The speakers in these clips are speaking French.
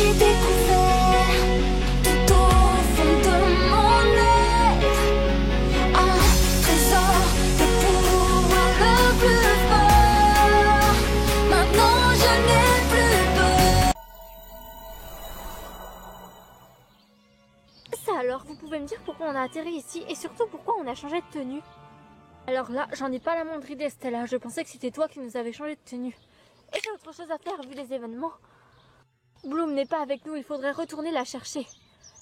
j'ai découvert tout au fond de mon être un trésor de pouvoir le plus fort. Maintenant je n'ai plus peur. Ça alors, vous pouvez me dire pourquoi on a atterri ici et surtout pourquoi on a changé de tenue? Alors là, j'en ai pas la moindre idée, Stella. Je pensais que c'était toi qui nous avais changé de tenue. Et j'ai autre chose à faire vu les événements. Bloom n'est pas avec nous, il faudrait retourner la chercher.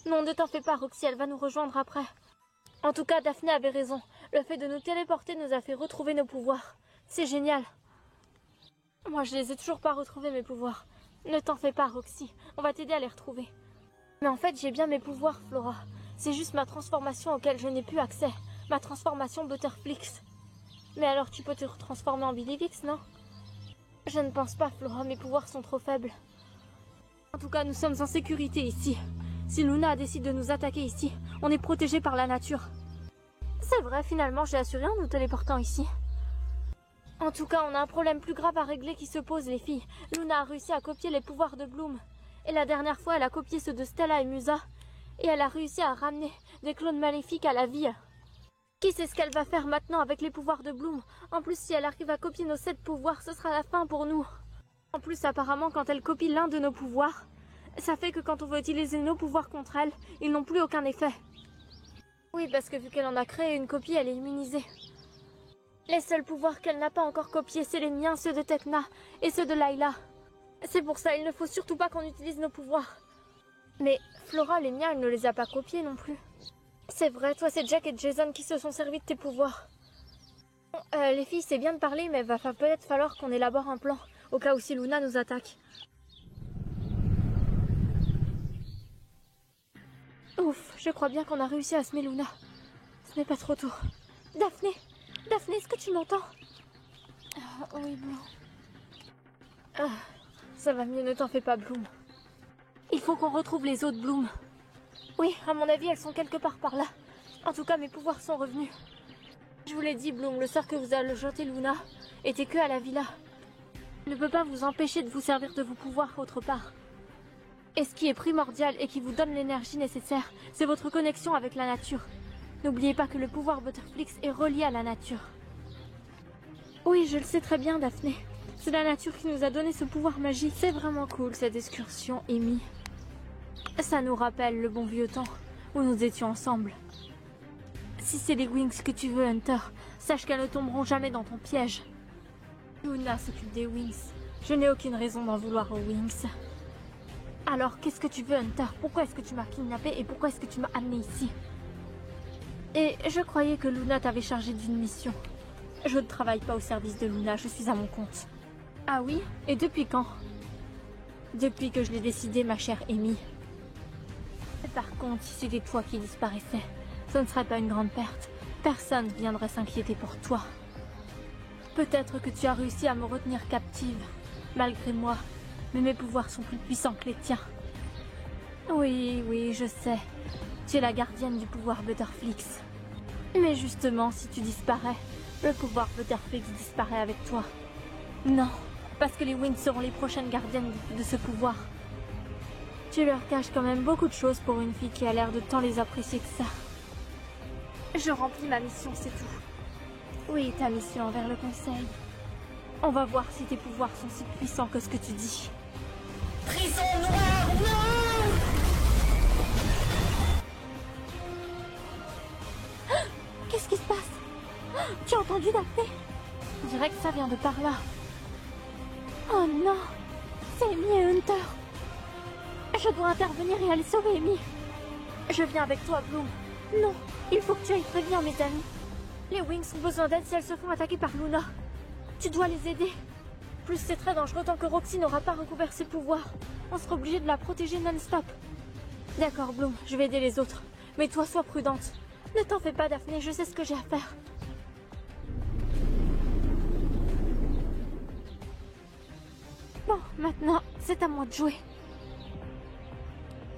Non, ne t'en fais pas, Roxy, elle va nous rejoindre après. En tout cas, Daphné avait raison. Le fait de nous téléporter nous a fait retrouver nos pouvoirs. C'est génial. Moi, je les ai toujours pas retrouvés, mes pouvoirs. Ne t'en fais pas, Roxy. On va t'aider à les retrouver. Mais en fait, j'ai bien mes pouvoirs, Flora. C'est juste ma transformation auquel je n'ai plus accès. Ma transformation Butterflix. Mais alors tu peux te transformer en Billivix, non? Je ne pense pas, Flora, mes pouvoirs sont trop faibles. En tout cas, nous sommes en sécurité ici. Si Luna décide de nous attaquer ici, on est protégé par la nature. C'est vrai, finalement, j'ai assuré en nous téléportant ici. En tout cas, on a un problème plus grave à régler qui se pose, les filles. Luna a réussi à copier les pouvoirs de Bloom. Et la dernière fois, elle a copié ceux de Stella et Musa. Et elle a réussi à ramener des clones maléfiques à la vie. Qui sait ce qu'elle va faire maintenant avec les pouvoirs de Bloom? En plus, si elle arrive à copier nos 7 pouvoirs, ce sera la fin pour nous. En plus, apparemment, quand elle copie l'un de nos pouvoirs, ça fait que quand on veut utiliser nos pouvoirs contre elle, ils n'ont plus aucun effet. Oui, parce que vu qu'elle en a créé une copie, elle est immunisée. Les seuls pouvoirs qu'elle n'a pas encore copiés, c'est les miens, ceux de Tecna et ceux de Layla. C'est pour ça, il ne faut surtout pas qu'on utilise nos pouvoirs. Mais Flora, les miens, elle ne les a pas copiés non plus. C'est vrai, toi c'est Jack et Jason qui se sont servis de tes pouvoirs. Bon, les filles, c'est bien de parler, mais va peut-être falloir qu'on élabore un plan, au cas où si Luna nous attaque. Ouf, je crois bien qu'on a réussi à semer Luna. Ce n'est pas trop tôt. Daphné, Daphné, est-ce que tu m'entends? Oui, Bloom. Ça va mieux, ne t'en fais pas, Bloom. Il faut qu'on retrouve les autres Bloom. Oui, à mon avis, elles sont quelque part par là. En tout cas, mes pouvoirs sont revenus. Je vous l'ai dit, Bloom, le sort que vous a jeté Luna était que à la villa. Je ne peux pas vous empêcher de vous servir de vos pouvoirs autre part. Et ce qui est primordial et qui vous donne l'énergie nécessaire, c'est votre connexion avec la nature. N'oubliez pas que le pouvoir Butterflix est relié à la nature. Oui, je le sais très bien, Daphné. C'est la nature qui nous a donné ce pouvoir magique. C'est vraiment cool, cette excursion, Amy. Ça nous rappelle le bon vieux temps où nous étions ensemble. Si c'est les Wings que tu veux, Hunter, sache qu'elles ne tomberont jamais dans ton piège. Luna s'occupe des Wings. Je n'ai aucune raison d'en vouloir aux Wings. Alors, qu'est-ce que tu veux, Hunter? Pourquoi est-ce que tu m'as kidnappé et pourquoi est-ce que tu m'as amené ici? Et je croyais que Luna t'avait chargé d'une mission. Je ne travaille pas au service de Luna, je suis à mon compte. Ah oui? Et depuis quand? Depuis que je l'ai décidé, ma chère Amy. Par contre, si c'était toi qui disparaissais, ce ne serait pas une grande perte. Personne ne viendrait s'inquiéter pour toi. Peut-être que tu as réussi à me retenir captive, malgré moi, mais mes pouvoirs sont plus puissants que les tiens. Oui, oui, je sais. Tu es la gardienne du pouvoir Butterflix. Mais justement, si tu disparais, le pouvoir Butterflix disparaît avec toi. Non, parce que les Wings seront les prochaines gardiennes de ce pouvoir. Tu leur caches quand même beaucoup de choses pour une fille qui a l'air de tant les apprécier que ça. Je remplis ma mission, c'est tout. Oui, ta mission envers le conseil. On va voir si tes pouvoirs sont si puissants que ce que tu dis. Prison noire, non! Qu'est-ce qui se passe? Tu as entendu Daphné? On dirait que ça vient de par là. Oh non! C'est Amy et Hunter. Je dois intervenir et aller sauver Amy. Je viens avec toi, Bloom. Non, il faut que tu ailles prévenir mes amis. Les Wings ont besoin d'aide si elles se font attaquer par Luna. Tu dois les aider. Plus c'est très dangereux tant que Roxy n'aura pas recouvert ses pouvoirs. On sera obligé de la protéger non-stop. D'accord, Bloom, je vais aider les autres. Mais toi, sois prudente. Ne t'en fais pas, Daphné, je sais ce que j'ai à faire. Bon, maintenant, c'est à moi de jouer.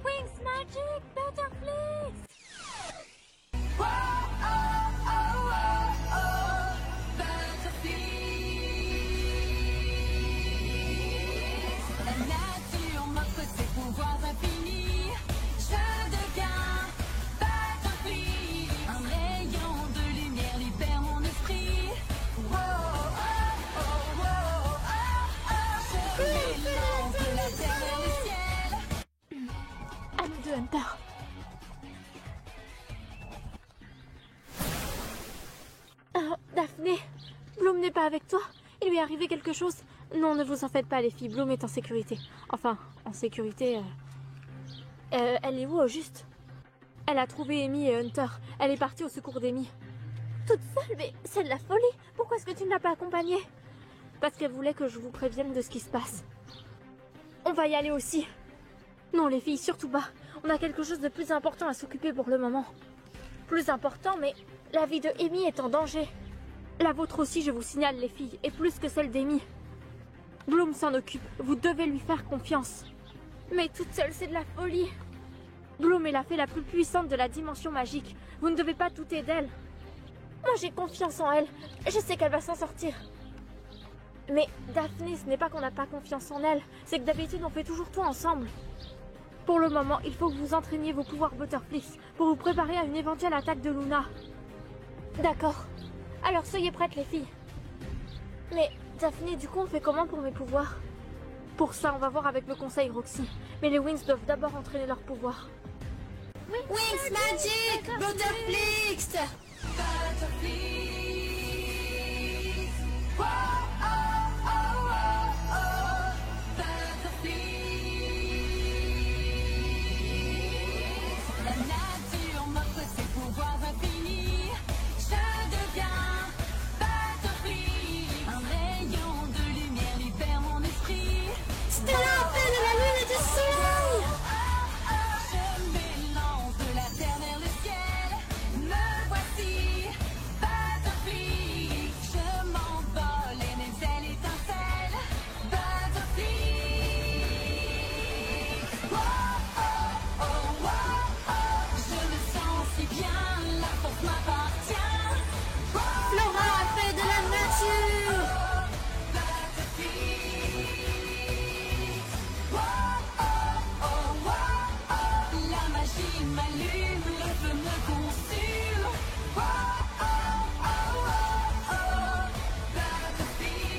Wings Magic Butterflix! Oh, oh, oh, oh, oh, Butterflix. La nature m'offre ses pouvoirs pas avec toi? Il lui est arrivé quelque chose? Non, ne vous en faites pas, les filles. Bloom est en sécurité. Enfin, en sécurité... elle est où, au juste? Elle a trouvé Amy et Hunter. Elle est partie au secours d'Amy. Toute seule? Mais c'est de la folie. Pourquoi est-ce que tu ne l'as pas accompagnée? Parce qu'elle voulait que je vous prévienne de ce qui se passe. On va y aller aussi. Non, les filles, surtout pas. On a quelque chose de plus important à s'occuper pour le moment. Plus important, mais la vie de Amy est en danger. La vôtre aussi, je vous signale, les filles, et plus que celle d'Amy. Bloom s'en occupe. Vous devez lui faire confiance. Mais toute seule, c'est de la folie. Bloom est la fée la plus puissante de la dimension magique. Vous ne devez pas douter d'elle. Moi, j'ai confiance en elle. Je sais qu'elle va s'en sortir. Mais Daphné, ce n'est pas qu'on n'a pas confiance en elle. C'est que d'habitude, on fait toujours tout ensemble. Pour le moment, il faut que vous entraîniez vos pouvoirs Butterflix pour vous préparer à une éventuelle attaque de Luna. D'accord. Alors, soyez prêtes, les filles. Mais, Daphné, du coup, on fait comment pour mes pouvoirs? Pour ça, on va voir avec le conseil Roxy. Mais les Wings doivent d'abord entraîner leurs pouvoirs. Wings Magic Butterflix. Butterflix. Oh, oh, oh, oh, oh. Butterflix. La nature m'offre ses pouvoirs infinis. Je deviens Butterflix. Un rayon de lumière libère mon esprit. Stella, fée de la lune et du soleil. Je m'élance de la terre vers le ciel. Me voici, Butterflix. Je m'envole et mes ailes étincellent. Butterflix. Oh, oh, oh, oh, oh. Je me sens si bien, la force m'appartient. Oh, Flora, fée de la nature. La magie m'allume, le feu me consume. Oh, oh, oh, oh, oh. Butterflix.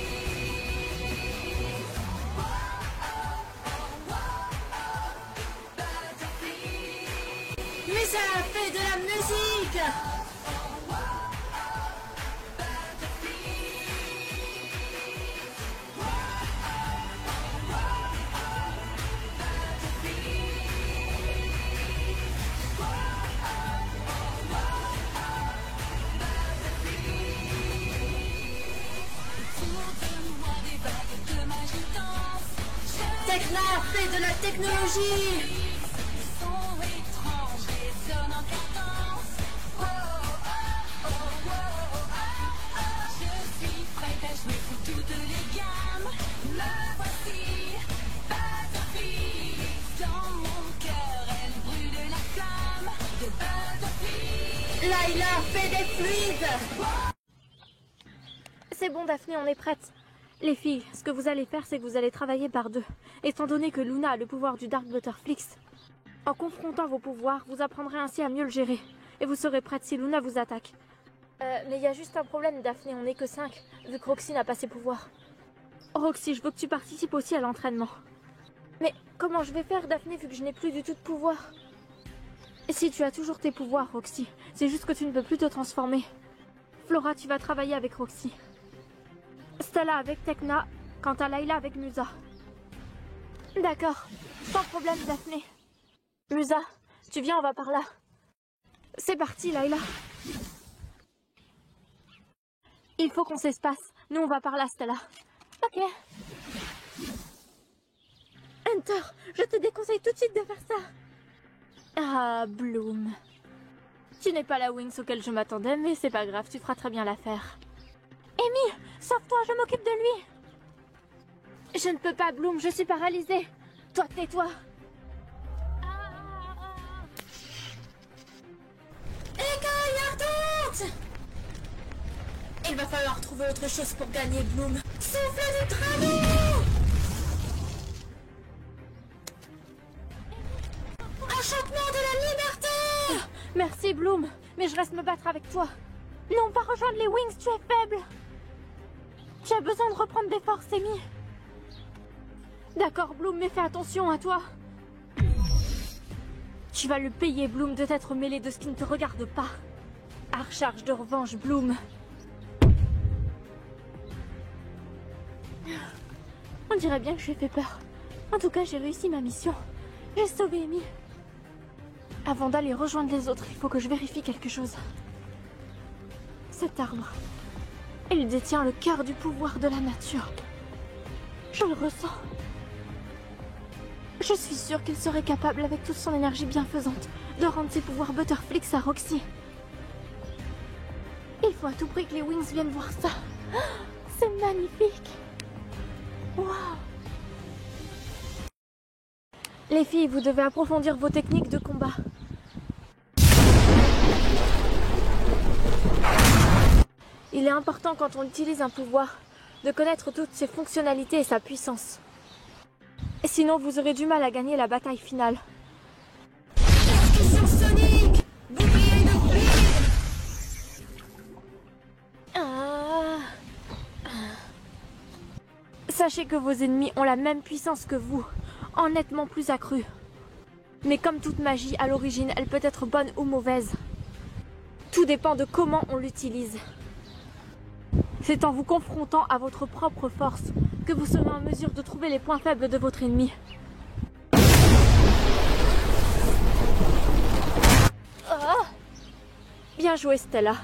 Oh, oh, oh, oh. Butterflix. Mais ça fait de la musique. Techna fait de la technologie. Le son étrange résonne en cadence. Oh, oh, oh, oh, oh. Je suis prête à jouer pour toutes les gammes. Me voici, Butterflix. Dans mon cœur, elle brûle la flamme de Butterflix. Layla fait des fluides. C'est bon, Daphné, on est prête. Les filles, ce que vous allez faire, c'est que vous allez travailler par deux. Étant donné que Luna a le pouvoir du Dark Butterflix, en confrontant vos pouvoirs, vous apprendrez ainsi à mieux le gérer. Et vous serez prête si Luna vous attaque. Mais il y a juste un problème, Daphné, on n'est que 5, vu que Roxy n'a pas ses pouvoirs. Roxy, je veux que tu participes aussi à l'entraînement. Mais comment je vais faire, Daphné, vu que je n'ai plus du tout de pouvoir? Si tu as toujours tes pouvoirs, Roxy, c'est juste que tu ne peux plus te transformer. Flora, tu vas travailler avec Roxy. Stella avec Techna, quant à Layla avec Musa. D'accord, sans problème, Daphné. Musa, tu viens, on va par là. C'est parti, Layla. Il faut qu'on s'espace. Nous, on va par là, Stella. Ok. Hunter, je te déconseille tout de suite de faire ça. Ah, Bloom. Tu n'es pas la Wings auquel je m'attendais, mais c'est pas grave, tu feras très bien l'affaire. Amy, sauve-toi, je m'occupe de lui. Je ne peux pas, Bloom, je suis paralysée. Toi, tais-toi. Écaille ardente. Il va falloir trouver autre chose pour gagner, Bloom. Souffle du dragon. Enchantement de la liberté. Merci, Bloom, mais je reste me battre avec toi. Non, pas rejoindre les Wings, tu es faible. Tu as besoin de reprendre des forces, Amy. D'accord, Bloom, mais fais attention à toi. Tu vas le payer, Bloom, de t'être mêlé de ce qui ne te regarde pas. À recharge de revanche, Bloom. On dirait bien que je lui ai fait peur. En tout cas, j'ai réussi ma mission. J'ai sauvé Amy. Avant d'aller rejoindre les autres, il faut que je vérifie quelque chose. Cet arbre, il détient le cœur du pouvoir de la nature. Je le ressens. Je suis sûre qu'il serait capable, avec toute son énergie bienfaisante, de rendre ses pouvoirs Butterflix à Roxy. Il faut à tout prix que les Wings viennent voir ça. C'est magnifique. Waouh. Les filles, vous devez approfondir vos techniques de combat. Il est important quand on utilise un pouvoir de connaître toutes ses fonctionnalités et sa puissance. Sinon, vous aurez du mal à gagner la bataille finale. Exécution sonique! Bouclier de fluide! Sachez que vos ennemis ont la même puissance que vous, en nettement plus accrue. Mais comme toute magie, à l'origine, elle peut être bonne ou mauvaise. Tout dépend de comment on l'utilise. C'est en vous confrontant à votre propre force que vous serez en mesure de trouver les points faibles de votre ennemi. Oh! Bien joué, Stella.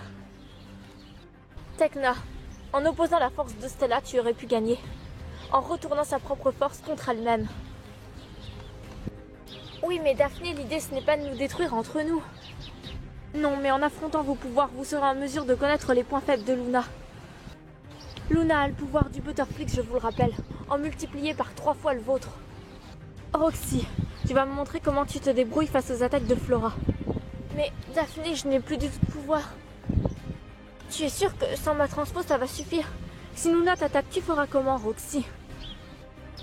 Tekna, en opposant la force de Stella, tu aurais pu gagner. En retournant sa propre force contre elle-même. Oui, mais Daphné, l'idée ce n'est pas de nous détruire entre nous. Non, mais en affrontant vos pouvoirs, vous serez en mesure de connaître les points faibles de Luna. Luna a le pouvoir du Butterflix, je vous le rappelle, en multiplié par 3 fois le vôtre. Roxy, tu vas me montrer comment tu te débrouilles face aux attaques de Flora. Mais Daphné, je n'ai plus du tout de pouvoir. Tu es sûre que sans ma transpo, ça va suffire? Si Luna t'attaque, tu feras comment, Roxy?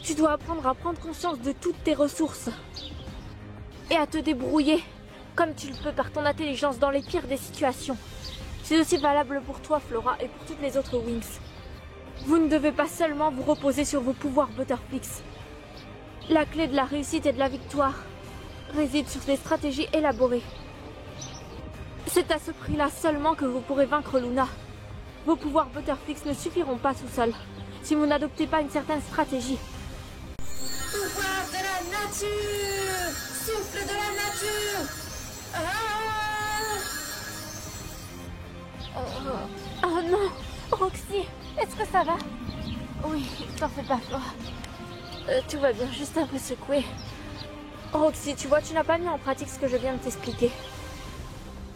Tu dois apprendre à prendre conscience de toutes tes ressources. Et à te débrouiller, comme tu le peux par ton intelligence dans les pires des situations. C'est aussi valable pour toi, Flora, et pour toutes les autres Wings. Vous ne devez pas seulement vous reposer sur vos pouvoirs Butterflix. La clé de la réussite et de la victoire réside sur des stratégies élaborées. C'est à ce prix-là seulement que vous pourrez vaincre Luna. Vos pouvoirs Butterflix ne suffiront pas tout seuls, si vous n'adoptez pas une certaine stratégie. Pouvoir de la nature! Souffle de la nature! Oh non, Roxy, est-ce que ça va? Oui, t'en fais pas, Flora. Tout va bien, juste un peu secoué. Roxy, tu vois, tu n'as pas mis en pratique ce que je viens de t'expliquer.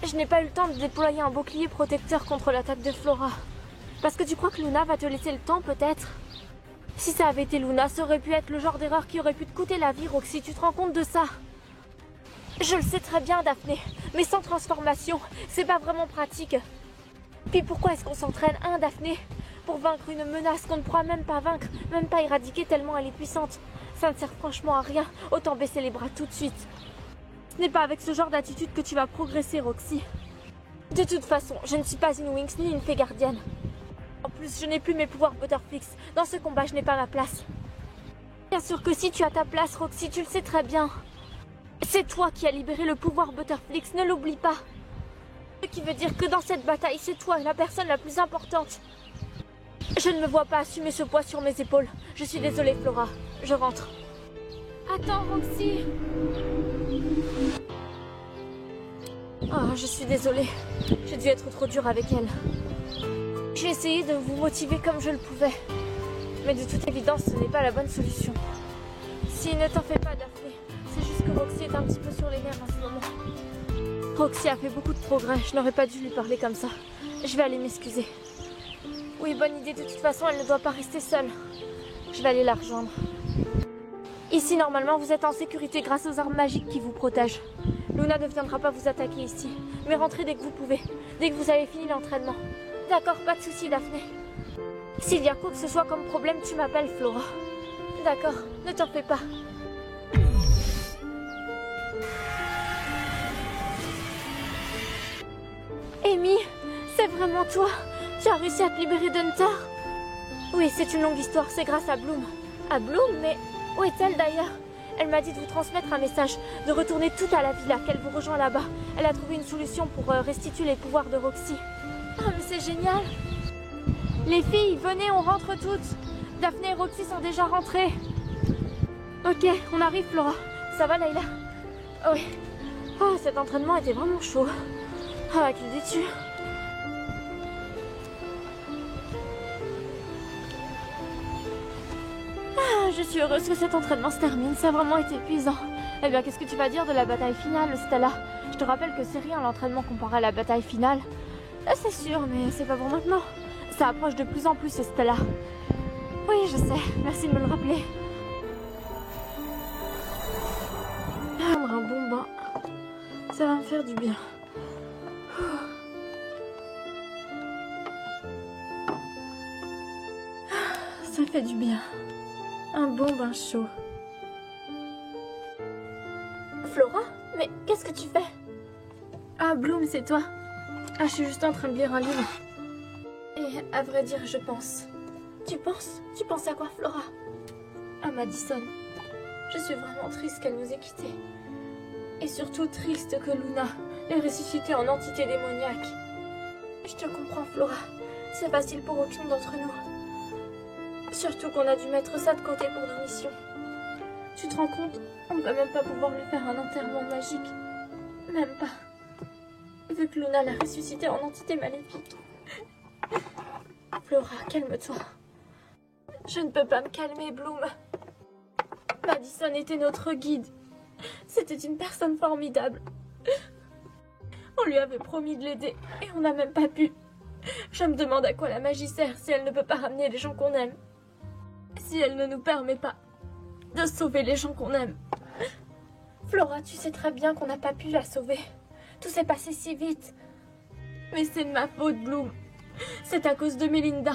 Je n'ai pas eu le temps de déployer un bouclier protecteur contre l'attaque de Flora. Parce que tu crois que Luna va te laisser le temps, peut-être? Si ça avait été Luna, ça aurait pu être le genre d'erreur qui aurait pu te coûter la vie, Roxy. Tu te rends compte de ça? Je le sais très bien, Daphné. Mais sans transformation, c'est pas vraiment pratique. Puis pourquoi est-ce qu'on s'entraîne, hein, Daphné? Pour vaincre une menace qu'on ne pourra même pas vaincre, même pas éradiquer tellement elle est puissante. Ça ne sert franchement à rien. Autant baisser les bras tout de suite. Ce n'est pas avec ce genre d'attitude que tu vas progresser, Roxy. De toute façon, je ne suis pas une Wings ni une fée gardienne. En plus, je n'ai plus mes pouvoirs Butterflix. Dans ce combat, je n'ai pas ma place. Bien sûr que si tu as ta place, Roxy, tu le sais très bien. C'est toi qui as libéré le pouvoir Butterflix, ne l'oublie pas. Ce qui veut dire que dans cette bataille, c'est toi la personne la plus importante. Je ne me vois pas assumer ce poids sur mes épaules. Je suis désolée, Flora. Je rentre. Attends, Roxy. Oh, je suis désolée. J'ai dû être trop dure avec elle. J'ai essayé de vous motiver comme je le pouvais. Mais de toute évidence, ce n'est pas la bonne solution. Si, ne t'en fais pas, Daphné. C'est juste que Roxy est un petit peu sur les nerfs en ce moment. Roxy a fait beaucoup de progrès. Je n'aurais pas dû lui parler comme ça. Je vais aller m'excuser. Oui, bonne idée. De toute façon, elle ne doit pas rester seule. Je vais aller la rejoindre. Ici, normalement, vous êtes en sécurité grâce aux armes magiques qui vous protègent. Luna ne viendra pas vous attaquer ici. Mais rentrez dès que vous pouvez. Dès que vous avez fini l'entraînement. D'accord, pas de souci, Daphné. S'il y a quoi que ce soit comme problème, tu m'appelles, Flora. D'accord, ne t'en fais pas. Amy, c'est vraiment toi? Tu as réussi à te libérer d'Hunter? Oui, c'est une longue histoire, c'est grâce à Bloom. À Bloom? Mais où est-elle d'ailleurs? Elle m'a dit de vous transmettre un message, de retourner tout à la villa, qu'elle vous rejoint là-bas. Elle a trouvé une solution pour restituer les pouvoirs de Roxy. Ah, mais c'est génial! Les filles, venez, on rentre toutes! Daphné et Roxy sont déjà rentrées. Ok, on arrive, Flora. Ça va, Layla? Oui. Oh, cet entraînement était vraiment chaud. Ah, qu'il dis-tu? Ah, je suis heureuse que cet entraînement se termine. Ça a vraiment été épuisant. Eh bien, qu'est-ce que tu vas dire de la bataille finale, Stella? Je te rappelle que c'est rien l'entraînement comparé à la bataille finale. C'est sûr, mais c'est pas pour maintenant. Ça approche de plus en plus, Stella. Oui, je sais. Merci de me le rappeler. Prendre un bon bain. Ça va me faire du bien. Ça fait du bien. Un bon bain chaud. Flora? Mais qu'est-ce que tu fais? Ah, Bloom, c'est toi? Ah, je suis juste en train de lire un livre. Et à vrai dire, je pense. Tu penses? Tu penses à quoi, Flora? À Madison. Je suis vraiment triste qu'elle nous ait quittés. Et surtout triste que Luna l'ait ressuscitée en entité démoniaque. Je te comprends, Flora. C'est facile pour aucune d'entre nous. Surtout qu'on a dû mettre ça de côté pour nos missions. Tu te rends compte? On ne va même pas pouvoir lui faire un enterrement magique. Même pas. Vu que Luna l'a ressuscité en entité maléfique. Flora, calme-toi. Je ne peux pas me calmer, Bloom. Madison était notre guide. C'était une personne formidable. On lui avait promis de l'aider et on n'a même pas pu. Je me demande à quoi la magie sert si elle ne peut pas ramener les gens qu'on aime. Si elle ne nous permet pas de sauver les gens qu'on aime. Flora, tu sais très bien qu'on n'a pas pu la sauver. Tout s'est passé si vite. Mais c'est de ma faute, Bloom. C'est à cause de Melinda.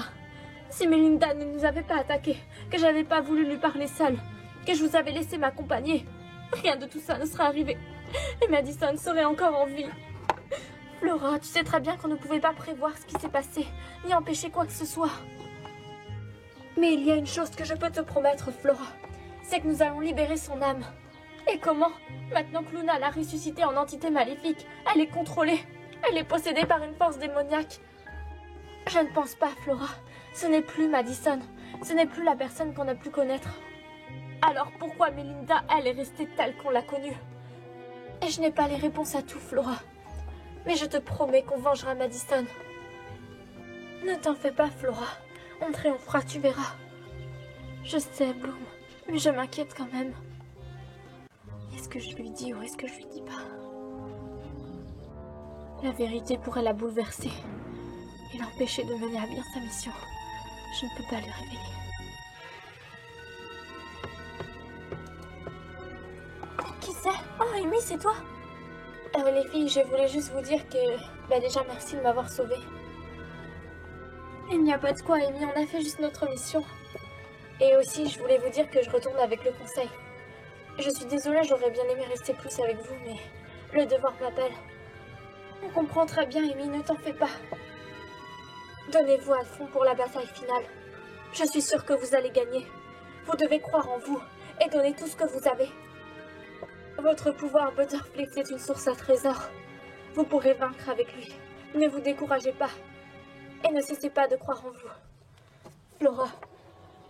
Si Melinda ne nous avait pas attaqués, que j'avais pas voulu lui parler seule, que je vous avais laissé m'accompagner, rien de tout ça ne serait arrivé. Et Madison serait encore en vie. Flora, tu sais très bien qu'on ne pouvait pas prévoir ce qui s'est passé, ni empêcher quoi que ce soit. Mais il y a une chose que je peux te promettre, Flora. C'est que nous allons libérer son âme. Et comment? Maintenant que Luna l'a ressuscitée en entité maléfique, elle est contrôlée. Elle est possédée par une force démoniaque. Je ne pense pas, Flora. Ce n'est plus Madison. Ce n'est plus la personne qu'on a pu connaître. Alors pourquoi Melinda, elle est restée telle qu'on l'a connue? Et je n'ai pas les réponses à tout, Flora. Mais je te promets qu'on vengera Madison. Ne t'en fais pas, Flora. On triomphera, tu verras. Je sais, Bloom, mais je m'inquiète quand même. Est-ce que je lui dis ou est-ce que je lui dis pas? La vérité pourrait la bouleverser et l'empêcher de mener à bien sa mission. Je ne peux pas lui révéler. Qui c'est? Oh, Amy, c'est toi? Les filles, je voulais juste vous dire que... déjà, merci de m'avoir sauvée. Il n'y a pas de quoi, Amy, on a fait juste notre mission. Et aussi, je voulais vous dire que je retourne avec le conseil. Je suis désolée, j'aurais bien aimé rester plus avec vous, mais le devoir m'appelle. On comprend très bien, Amy, ne t'en fais pas. Donnez-vous à fond pour la bataille finale. Je suis sûre que vous allez gagner. Vous devez croire en vous et donner tout ce que vous avez. Votre pouvoir Butterfly est une source à trésor. Vous pourrez vaincre avec lui. Ne vous découragez pas. Et ne cessez pas de croire en vous. Flora,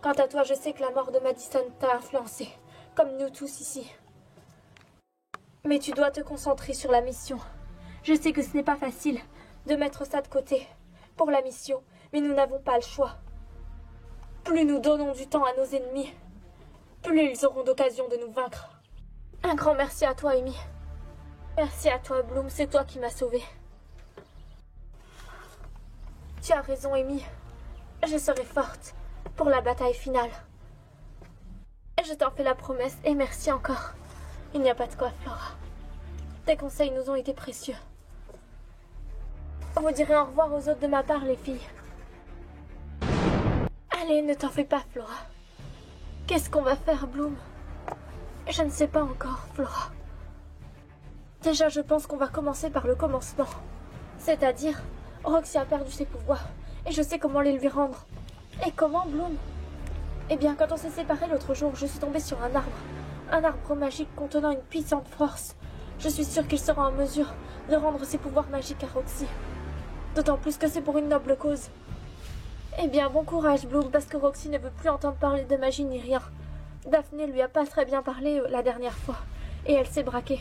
quant à toi, je sais que la mort de Madison t'a influencé, comme nous tous ici. Mais tu dois te concentrer sur la mission. Je sais que ce n'est pas facile de mettre ça de côté pour la mission, mais nous n'avons pas le choix. Plus nous donnons du temps à nos ennemis, plus ils auront d'occasion de nous vaincre. Un grand merci à toi, Amy. Merci à toi, Bloom, c'est toi qui m'as sauvée. Tu as raison, Amy. Je serai forte pour la bataille finale. Je t'en fais la promesse et merci encore. Il n'y a pas de quoi, Flora. Tes conseils nous ont été précieux. Vous direz au revoir aux autres de ma part, les filles. Allez, ne t'en fais pas, Flora. Qu'est-ce qu'on va faire, Bloom? Je ne sais pas encore, Flora. Déjà, je pense qu'on va commencer par le commencement. C'est-à-dire, Roxy a perdu ses pouvoirs. Et je sais comment les lui rendre. Et comment, Bloom? Eh bien, quand on s'est séparés l'autre jour, je suis tombée sur un arbre. Un arbre magique contenant une puissante force. Je suis sûre qu'il sera en mesure de rendre ses pouvoirs magiques à Roxy. D'autant plus que c'est pour une noble cause. Eh bien, bon courage, Bloom, parce que Roxy ne veut plus entendre parler de magie ni rien. Daphné lui a pas très bien parlé la dernière fois, et elle s'est braquée.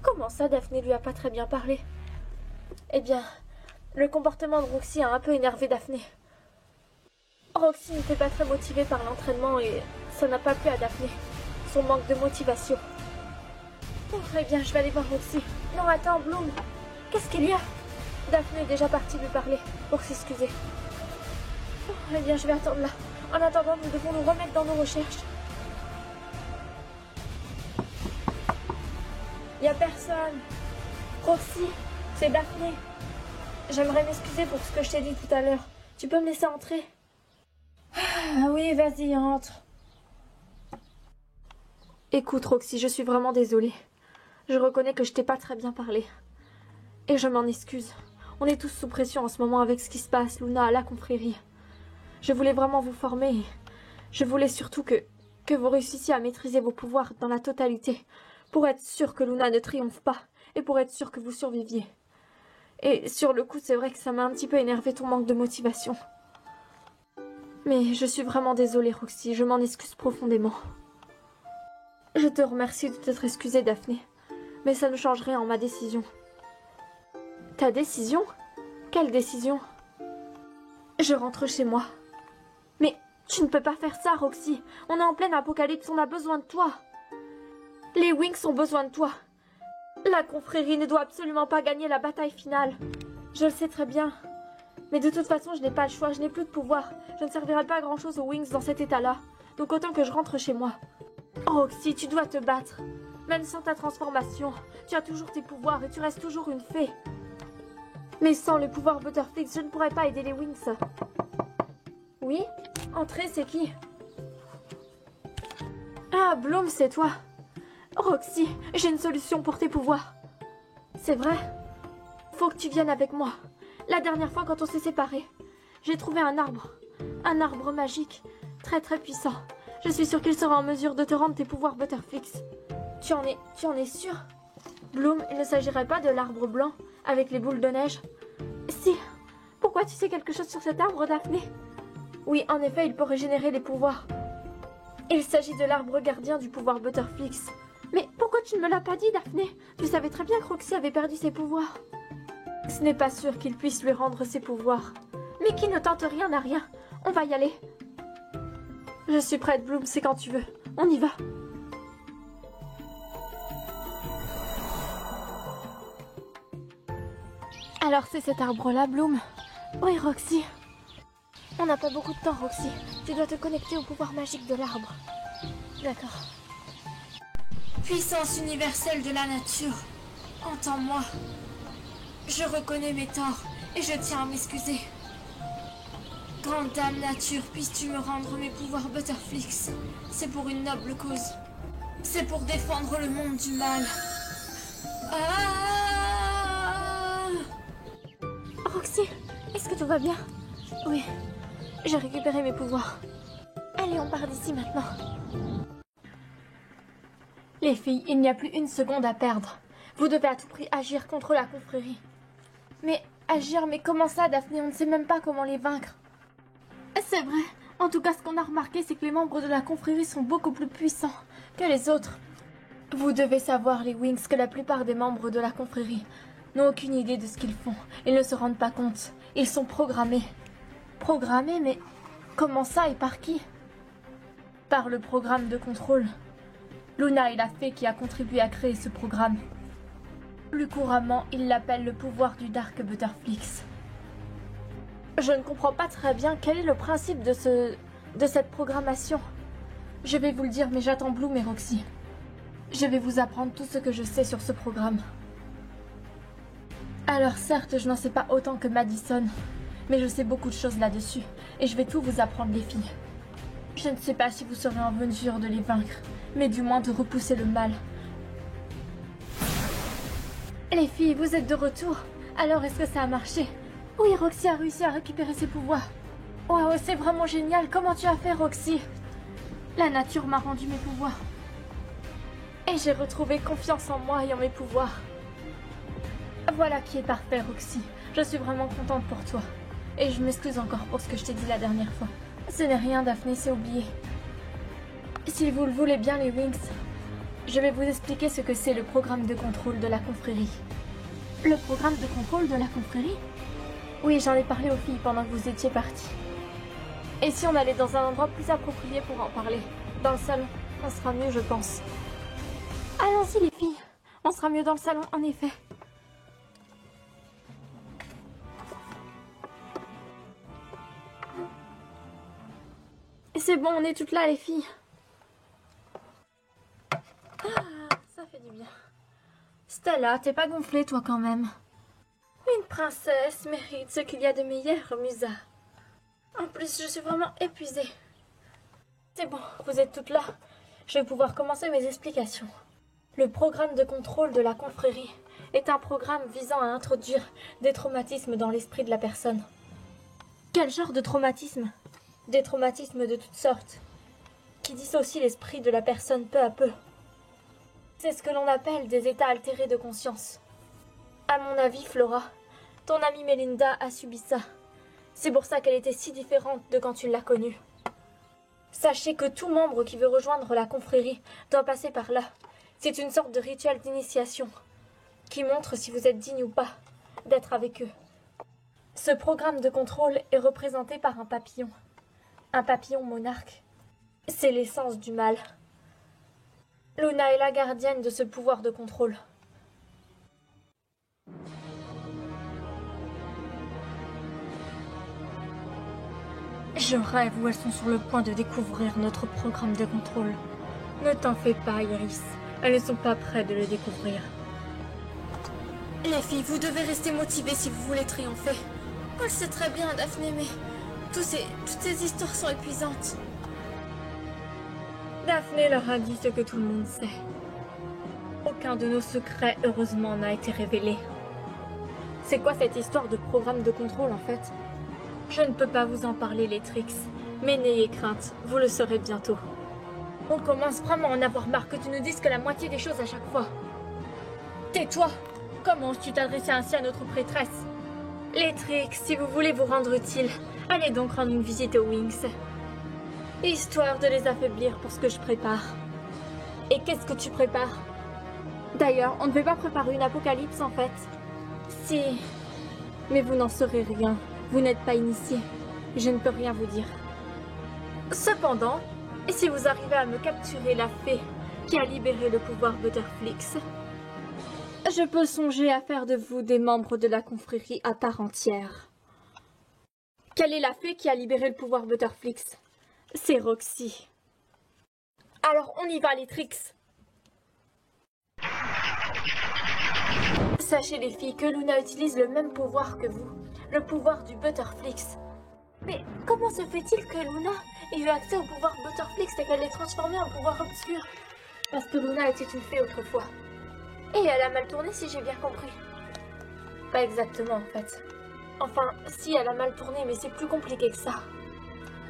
Comment ça, Daphné lui a pas très bien parlé? Eh bien, le comportement de Roxy a un peu énervé Daphné. Roxy n'était pas très motivée par l'entraînement et ça n'a pas plu à Daphné, son manque de motivation. Oh, eh bien, je vais aller voir Roxy. Non, attends, Bloom, qu'est-ce qu'il y a? Daphné est déjà partie lui parler pour s'excuser. Oh, eh bien, je vais attendre là. En attendant, nous devons nous remettre dans nos recherches. Il n'y a personne. Roxy, c'est Daphné. J'aimerais m'excuser pour ce que je t'ai dit tout à l'heure. Tu peux me laisser entrer? Ah oui, vas-y, entre. Écoute, Roxy, je suis vraiment désolée. Je reconnais que je t'ai pas très bien parlé. Et je m'en excuse. On est tous sous pression en ce moment avec ce qui se passe, Luna, à la confrérie. Je voulais vraiment vous former et je voulais surtout que vous réussissiez à maîtriser vos pouvoirs dans la totalité, pour être sûr que Luna ne triomphe pas et pour être sûr que vous surviviez. Et sur le coup, c'est vrai que ça m'a un petit peu énervé ton manque de motivation. Mais je suis vraiment désolée, Roxy, je m'en excuse profondément. Je te remercie de t'être excusée, Daphné, mais ça ne change rien en ma décision. Ta décision? Quelle décision? Je rentre chez moi. Mais tu ne peux pas faire ça, Roxy. On est en pleine apocalypse, on a besoin de toi. Les Wings ont besoin de toi. La confrérie ne doit absolument pas gagner la bataille finale. Je le sais très bien. Mais de toute façon, je n'ai pas le choix, je n'ai plus de pouvoir. Je ne servirai pas à grand-chose aux Wings dans cet état-là. Donc autant que je rentre chez moi. Roxy, tu dois te battre. Même sans ta transformation, tu as toujours tes pouvoirs et tu restes toujours une fée. Mais sans le pouvoir Butterflix, je ne pourrais pas aider les Wings. Oui? Entrez, c'est qui? Ah, Bloom, c'est toi. Roxy, j'ai une solution pour tes pouvoirs. C'est vrai? Faut que tu viennes avec moi. La dernière fois, quand on s'est séparés, j'ai trouvé un arbre. Un arbre magique, très très puissant. Je suis sûre qu'il sera en mesure de te rendre tes pouvoirs Butterflix. Tu en es sûre? Bloom, il ne s'agirait pas de l'arbre blanc avec les boules de neige? Si. Pourquoi tu sais quelque chose sur cet arbre, Daphné? Oui, en effet, il peut régénérer les pouvoirs. Il s'agit de l'arbre gardien du pouvoir Butterflix. Mais pourquoi tu ne me l'as pas dit, Daphné? Tu savais très bien que Roxy avait perdu ses pouvoirs. Ce n'est pas sûr qu'il puisse lui rendre ses pouvoirs. Mais qui ne tente rien n'a rien. On va y aller. Je suis prête, Bloom, c'est quand tu veux. On y va. Alors c'est cet arbre-là, Bloom? Oui, Roxy. On n'a pas beaucoup de temps, Roxy. Tu dois te connecter au pouvoir magique de l'arbre. D'accord. Puissance universelle de la nature, entends-moi. Je reconnais mes torts et je tiens à m'excuser. Grande dame nature, puisses-tu me rendre mes pouvoirs Butterflix? C'est pour une noble cause. C'est pour défendre le monde du mal. Ah! Roxy, est-ce que tout va bien? Oui, j'ai récupéré mes pouvoirs. Allez, on part d'ici maintenant. Les filles, il n'y a plus une seconde à perdre. Vous devez à tout prix agir contre la confrérie. Mais agir, mais comment ça, Daphné? On ne sait même pas comment les vaincre. C'est vrai. En tout cas, ce qu'on a remarqué, c'est que les membres de la confrérie sont beaucoup plus puissants que les autres. Vous devez savoir, les Wings, que la plupart des membres de la confrérie n'ont aucune idée de ce qu'ils font. Ils ne se rendent pas compte. Ils sont programmés. Programmés? Mais comment ça et par qui? Par le programme de contrôle. Luna est la fée qui a contribué à créer ce programme. Plus couramment, il l'appelle le pouvoir du Dark Butterflix. Je ne comprends pas très bien quel est le principe de cette programmation. Je vais vous le dire, mais j'attends Bloom et Roxy. Je vais vous apprendre tout ce que je sais sur ce programme. Alors certes, je n'en sais pas autant que Madison, mais je sais beaucoup de choses là-dessus, et je vais tout vous apprendre, les filles. Je ne sais pas si vous serez en mesure de les vaincre, mais du moins de repousser le mal. Les filles, vous êtes de retour. Alors, est-ce que ça a marché? Oui, Roxy a réussi à récupérer ses pouvoirs. Waouh, c'est vraiment génial. Comment tu as fait, Roxy? La nature m'a rendu mes pouvoirs. Et j'ai retrouvé confiance en moi et en mes pouvoirs. Voilà qui est parfait, Roxy. Je suis vraiment contente pour toi. Et je m'excuse encore pour ce que je t'ai dit la dernière fois. Ce n'est rien, Daphné, c'est oublié. Si vous le voulez bien, les Wings, je vais vous expliquer ce que c'est le programme de contrôle de la confrérie. Le programme de contrôle de la confrérie? Oui, j'en ai parlé aux filles pendant que vous étiez partis. Et si on allait dans un endroit plus approprié pour en parler? Dans le salon, on sera mieux, je pense. Allons-y, les filles. On sera mieux dans le salon, en effet. C'est bon, on est toutes là, les filles. Ah, ça fait du bien. Stella, t'es pas gonflée, toi, quand même. Une princesse mérite ce qu'il y a de meilleur, Musa. En plus, je suis vraiment épuisée. C'est bon, vous êtes toutes là. Je vais pouvoir commencer mes explications. Le programme de contrôle de la confrérie est un programme visant à introduire des traumatismes dans l'esprit de la personne. Quel genre de traumatisme? Des traumatismes de toutes sortes, qui dissocient l'esprit de la personne peu à peu. C'est ce que l'on appelle des états altérés de conscience. À mon avis, Flora, ton amie Melinda a subi ça. C'est pour ça qu'elle était si différente de quand tu l'as connue. Sachez que tout membre qui veut rejoindre la confrérie doit passer par là. C'est une sorte de rituel d'initiation qui montre si vous êtes digne ou pas d'être avec eux. Ce programme de contrôle est représenté par un papillon. Un papillon monarque. C'est l'essence du mal. Luna est la gardienne de ce pouvoir de contrôle. Je rêve où elles sont sur le point de découvrir notre programme de contrôle. Ne t'en fais pas, Iris. Elles ne sont pas prêtes de le découvrir. Les filles, vous devez rester motivées si vous voulez triompher. On le sait très bien, Daphné, mais toutes ces histoires sont épuisantes. Daphné leur a dit ce que tout le monde sait. Aucun de nos secrets, heureusement, n'a été révélé. C'est quoi cette histoire de programme de contrôle, en fait? Je ne peux pas vous en parler, les tricks. Mais n'ayez crainte, vous le saurez bientôt. On commence vraiment à en avoir marre que tu nous dises que la moitié des choses à chaque fois. Tais-toi! Comment oses-tu t'adresser ainsi à notre prêtresse? Les tricks, si vous voulez vous rendre utile, allez donc rendre une visite aux Wings. Histoire de les affaiblir pour ce que je prépare. Et qu'est-ce que tu prépares? D'ailleurs, on ne devait pas préparer une apocalypse en fait. Si. Mais vous n'en saurez rien. Vous n'êtes pas initié. Je ne peux rien vous dire. Cependant, et si vous arrivez à me capturer la fée qui a libéré le pouvoir Butterflix, je peux songer à faire de vous des membres de la confrérie à part entière. Quelle est la fée qui a libéré le pouvoir Butterflix? C'est Roxy. Alors on y va, les tricks. Sachez les filles que Luna utilise le même pouvoir que vous, le pouvoir du Butterflix. Mais comment se fait-il que Luna ait eu accès au pouvoir Butterflix et qu'elle l'ait transformé en pouvoir obscur? Parce que Luna était une fée autrefois. Et elle a mal tourné si j'ai bien compris. Pas exactement en fait. Enfin, si elle a mal tourné, mais c'est plus compliqué que ça.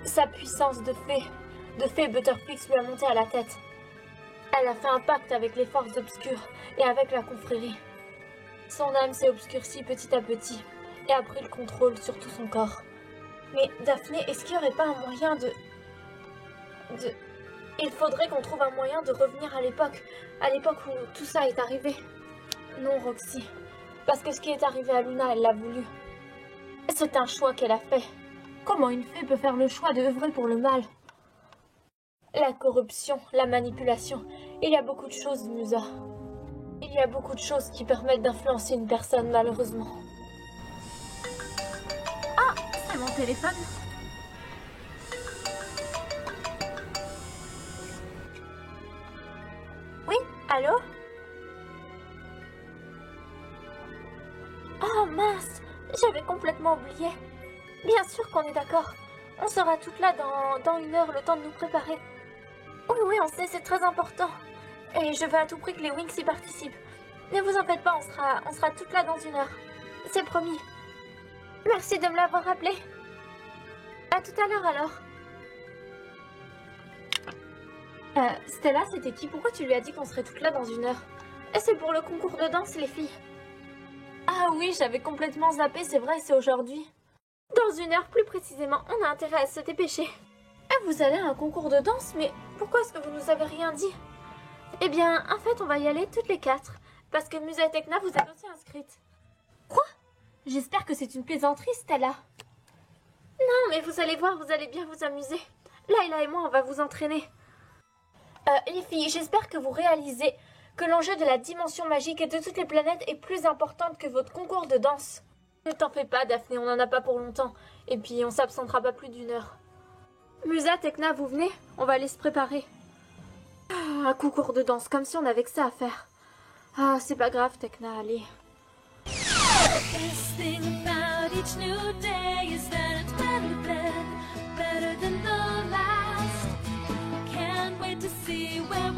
Sa puissance de fée Butterflix lui a monté à la tête. Elle a fait un pacte avec les forces obscures et avec la confrérie. Son âme s'est obscurcie petit à petit et a pris le contrôle sur tout son corps. Mais Daphné, est-ce qu'il n'y aurait pas un moyen de... Il faudrait qu'on trouve un moyen de revenir à l'époque où tout ça est arrivé. Non, Roxy, parce que ce qui est arrivé à Luna, elle l'a voulu. C'est un choix qu'elle a fait. Comment une fée peut faire le choix de œuvrer pour le mal? La corruption, la manipulation, il y a beaucoup de choses, Musa. Il y a beaucoup de choses qui permettent d'influencer une personne, malheureusement. Ah, c'est mon téléphone. Oui, allô? Oh mince, j'avais complètement oublié. Bien sûr qu'on est d'accord. On sera toutes là dans 1 heure, le temps de nous préparer. Oui, on sait, c'est très important. Et je veux à tout prix que les Wings y participent. Ne vous en faites pas, on sera toutes là dans 1 heure. C'est promis. Merci de me l'avoir rappelé. À tout à l'heure alors. Stella, c'était qui? Pourquoi tu lui as dit qu'on serait toutes là dans 1 heure? C'est pour le concours de danse, les filles. Ah oui, j'avais complètement zappé, c'est vrai, c'est aujourd'hui. Dans 1 heure, plus précisément, on a intérêt à se dépêcher. Ah, vous allez à un concours de danse, mais pourquoi est-ce que vous nous avez rien dit? Eh bien, en fait, on va y aller toutes les 4, parce que Musa et Tekna vous êtes aussi inscrites. Quoi? J'espère que c'est une plaisanterie, Stella. Non, mais vous allez voir, vous allez bien vous amuser. Layla et moi, on va vous entraîner. Les filles, j'espère que vous réalisez que l'enjeu de la dimension magique et de toutes les planètes est plus importante que votre concours de danse. Ne t'en fais pas, Daphné, on n'en a pas pour longtemps. Et puis, on s'absentera pas plus d'1 heure. Musa, Tekna, vous venez? On va aller se préparer. Un concours de danse, comme si on avait que ça à faire. Ah, c'est pas grave, Tekna, allez. Best thing about each new day is that it's better than the last. Can't wait to see where